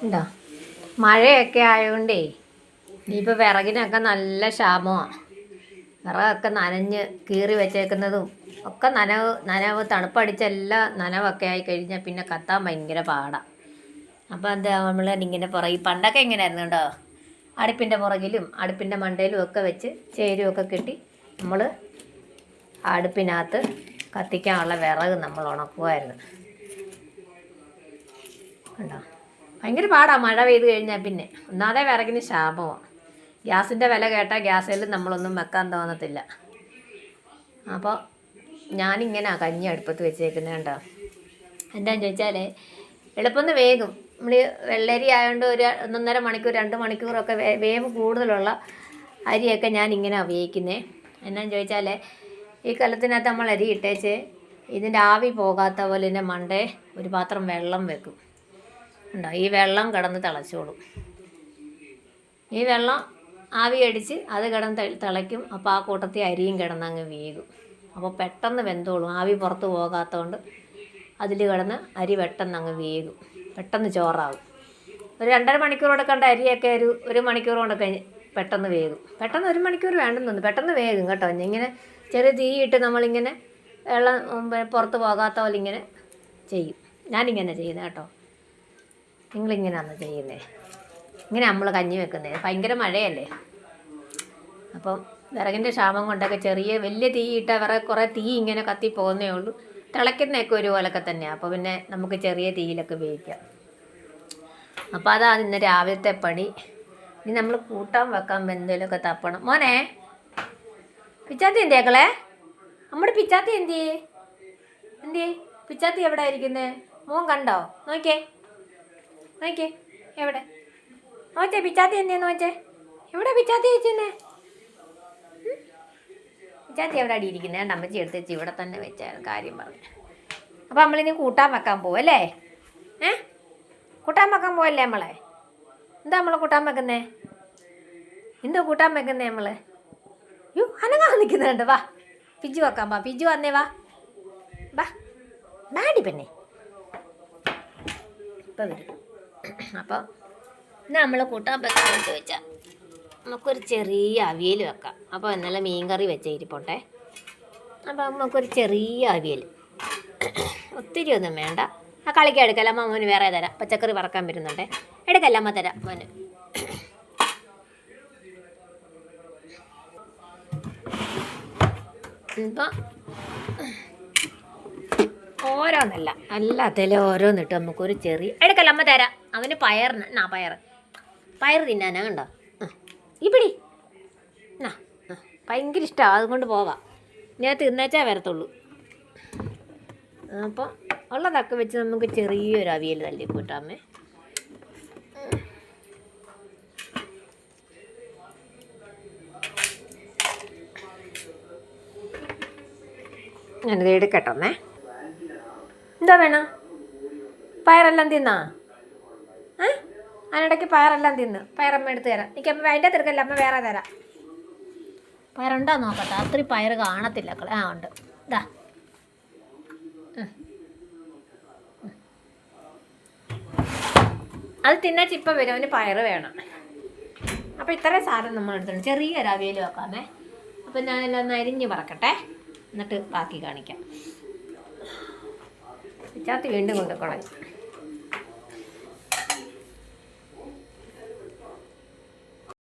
ഉണ്ടോ? മഴയൊക്കെ ആയതുകൊണ്ടേ ഇനിയിപ്പോൾ വിറകിനൊക്കെ നല്ല ക്ഷാമമാണ്. വിറകൊക്കെ നനഞ്ഞ് കീറി വെച്ചേക്കുന്നതും ഒക്കെ നനവ് തണുപ്പടിച്ചെല്ലാം നനവൊക്കെ ആയി കഴിഞ്ഞാൽ പിന്നെ കത്താൻ ഭയങ്കര പാടാണ്. അപ്പോൾ എന്താ നമ്മൾ ഇങ്ങനെ പുറകിൽ പണ്ടൊക്കെ എങ്ങനെയായിരുന്നു കേട്ടോ, അടുപ്പിൻ്റെ പുറകിലും അടുപ്പിൻ്റെ മണ്ടയിലും ഒക്കെ വെച്ച് ചേരുമൊക്കെ കെട്ടി നമ്മൾ അടുപ്പിനകത്ത് കത്തിക്കാനുള്ള വിറക് നമ്മൾ ഉണക്കുമായിരുന്നു. കണ്ടോ, ഭയങ്കര പാടാണ് മഴ പെയ്ത് കഴിഞ്ഞാൽ. പിന്നെ ഒന്നാതെ വിറകിന് ക്ഷാമമാണ്. ഗ്യാസിൻ്റെ വില കേട്ടാൽ ഗ്യാസിൽ നമ്മളൊന്നും വെക്കാൻ തോന്നത്തില്ല. അപ്പോൾ ഞാനിങ്ങനെ കഞ്ഞി അടുപ്പത്ത് വെച്ചേക്കുന്നത് കണ്ടോ. എന്താണെന്ന് ചോദിച്ചാൽ എളുപ്പം വേഗം നമ്മൾ വെള്ളരി ആയതുകൊണ്ട് ഒരു 1.5 മണിക്കൂർ 2 മണിക്കൂറൊക്കെ വേവ് കൂടുതലുള്ള അരിയൊക്കെ ഞാനിങ്ങനെ ഉപയോഗിക്കുന്നത്. എന്നാന്ന് ചോദിച്ചാൽ ഈ കലത്തിനകത്ത് നമ്മൾ അരി ഇട്ടേച്ച് ഇതിൻ്റെ ആവി പോകാത്ത പോലെ തന്നെ മണ്ടേ ഒരു പാത്രം വെള്ളം വെക്കും. ഉണ്ടോ, ഈ വെള്ളം കിടന്ന് തിളച്ചോളും. ഈ വെള്ളം ആവി അടിച്ച് അത് കിടന്ന് തിളയ്ക്കും. അപ്പോൾ ആ കൂട്ടത്തിൽ അരിയും കിടന്നങ്ങ് വേകും. അപ്പോൾ പെട്ടെന്ന് വെന്തോളും. ആവി പുറത്ത് പോകാത്തതുകൊണ്ട് അതിൽ കിടന്ന് അരി പെട്ടെന്ന് അങ്ങ് വേകും, പെട്ടെന്ന് ചോറാകും. ഒരു 2.5 മണിക്കൂർ കൊടുക്കേണ്ട അരിയൊക്കെ ഒരു മണിക്കൂർ കൊണ്ടൊക്കെ പെട്ടെന്ന് വേകും. പെട്ടെന്ന് 1 മണിക്കൂർ വേണ്ടെന്ന് തോന്നുന്നു, പെട്ടെന്ന് വേകും കേട്ടോ. ഇങ്ങനെ ചെറിയ തീയിട്ട് നമ്മളിങ്ങനെ വെള്ളം പുറത്ത് പോകാത്ത പോലെ ഇങ്ങനെ ചെയ്യും. ഞാനിങ്ങനെ ചെയ്യുന്നത് കേട്ടോ. നിങ്ങളിങ്ങനെയാണോ ചെയ്യുന്നത്? ഇങ്ങനെ നമ്മൾ കഞ്ഞി വെക്കുന്നത്. ഭയങ്കര മഴയല്ലേ, അപ്പം വിറകിൻ്റെ ക്ഷാമം കൊണ്ടൊക്കെ വലിയ തീ ഇട്ടാൽ കുറേ തീ ഇങ്ങനെ കത്തി പോകുന്നേ ഉള്ളൂ. തിളയ്ക്കുന്നതൊക്കെ ഒരുപോലൊക്കെ തന്നെയാണ്. അപ്പോൾ പിന്നെ നമുക്ക് ചെറിയ തീയിലൊക്കെ വേവിക്കാം. അപ്പോൾ അതാണ് ഇന്ന് രാവിലത്തെ പണി. ഇനി നമ്മൾ കൂട്ടാൻ വെക്കാൻ എന്തെങ്കിലുമൊക്കെ തപ്പണം. മോനെ, പിച്ചാത്തി എന്തേക്കളെ? നമ്മുടെ പിച്ചാത്തി എന്തിയേ? പിച്ചാത്തി എവിടെ ഇരിക്കുന്നത്? മോൻ കണ്ടോ? നോക്കിയേ എവിടെ നോച്ചേ പിച്ചാത്തി എന്തിയെന്ന് നോച്ചേ. എവിടെ പിച്ചാത്തി വെച്ചെന്നേ? പിച്ചാത്തി എവിടെ അടിയിരിക്കുന്നത്? എൻ്റെ അമ്മച്ചി എടുത്ത് വെച്ച് ഇവിടെ തന്നെ വെച്ചായിരുന്നു കാര്യം പറഞ്ഞു. അപ്പോൾ നമ്മളിനി കൂട്ടാൻ വെക്കാൻ പോവല്ലേ? കൂട്ടാൻ വെക്കാൻ പോവല്ലേ നമ്മളെ? എന്താ നമ്മൾ കൂട്ടാൻ വെക്കുന്നേ? എന്തോ കൂട്ടാൻ വെക്കുന്നേ നമ്മൾ? അനങ്ങാ നിൽക്കുന്നുണ്ട്. വാ പിജു വെക്കാം. വാ പിജു വന്നേ, വാ ബാഡി പെണ്ണേ ഇപ്പം വരും. അപ്പോൾ ഇന്ന് നമ്മൾ കൂട്ടാൻ വെക്കാമെന്ന് ചോദിച്ചാൽ നമുക്കൊരു ചെറിയ അവിയൽ വെക്കാം. അപ്പോൾ ഇന്നലെ മീൻകറി വെച്ച ഇരിപ്പോട്ടെ. അപ്പോൾ നമുക്കൊരു ചെറിയ അവിയൽ, ഒത്തിരി ഒന്നും വേണ്ട. ആ കളിക്കാൻ എടുക്കല്ല അമ്മ, മോന് വേറെ തരാം. പച്ചക്കറി വറക്കാൻ വരുന്നുണ്ടേ, എടുക്കല്ല അമ്മ തരാം മോന്. ഇപ്പം ഓരോന്നല്ല എല്ലാത്തിലും ഓരോന്നിട്ട് നമുക്കൊരു ചെറിയ എടുക്കല്ല അമ്മ തരാം. അവന് പയർ തിന്നാനാ കണ്ടോ. ഇപ്പിടി ഭയങ്കര ഇഷ്ടമാണ്, അതുകൊണ്ട് പോവാം. ഞാൻ തിന്നേച്ചാൽ വരത്തുള്ളൂ. അപ്പോൾ ഉള്ളതൊക്കെ വെച്ച് നമുക്ക് ചെറിയൊരു അവിയൽ തല്ലി കൂട്ടാമേ. ഞാനിത് എടുക്കട്ടൊന്നേ. എന്താ വേണം? പയറെല്ലാം തിന്നാ? അതിനിടയ്ക്ക് പയറെല്ലാം തിന്ന്. പയറമ്മ എടുത്ത് തരാം. എനിക്കമ്മ അതിൻ്റെ തിരക്കല്ല, അമ്മ വേറെ തരാം. പയറുണ്ടോ നോക്കട്ടെ. അത്രയും പയർ കാണത്തില്ല. ഉണ്ട്. ഇതാ അത് തിന്നാ ചിപ്പ വരും. അവന് പയർ വേണം. അപ്പോൾ ഇത്രയും സാധനം നമ്മൾ എടുത്തിട്ടുണ്ട്. ചെറിയൊരു അവിയൽ വെക്കാമേ. അപ്പം ഞാനെല്ലാം ഒന്ന് അരിഞ്ഞ് പറക്കട്ടെ, എന്നിട്ട് ബാക്കി കാണിക്കാം. പിച്ചാത്തി വീണ്ടും കൊണ്ടുപോകണം.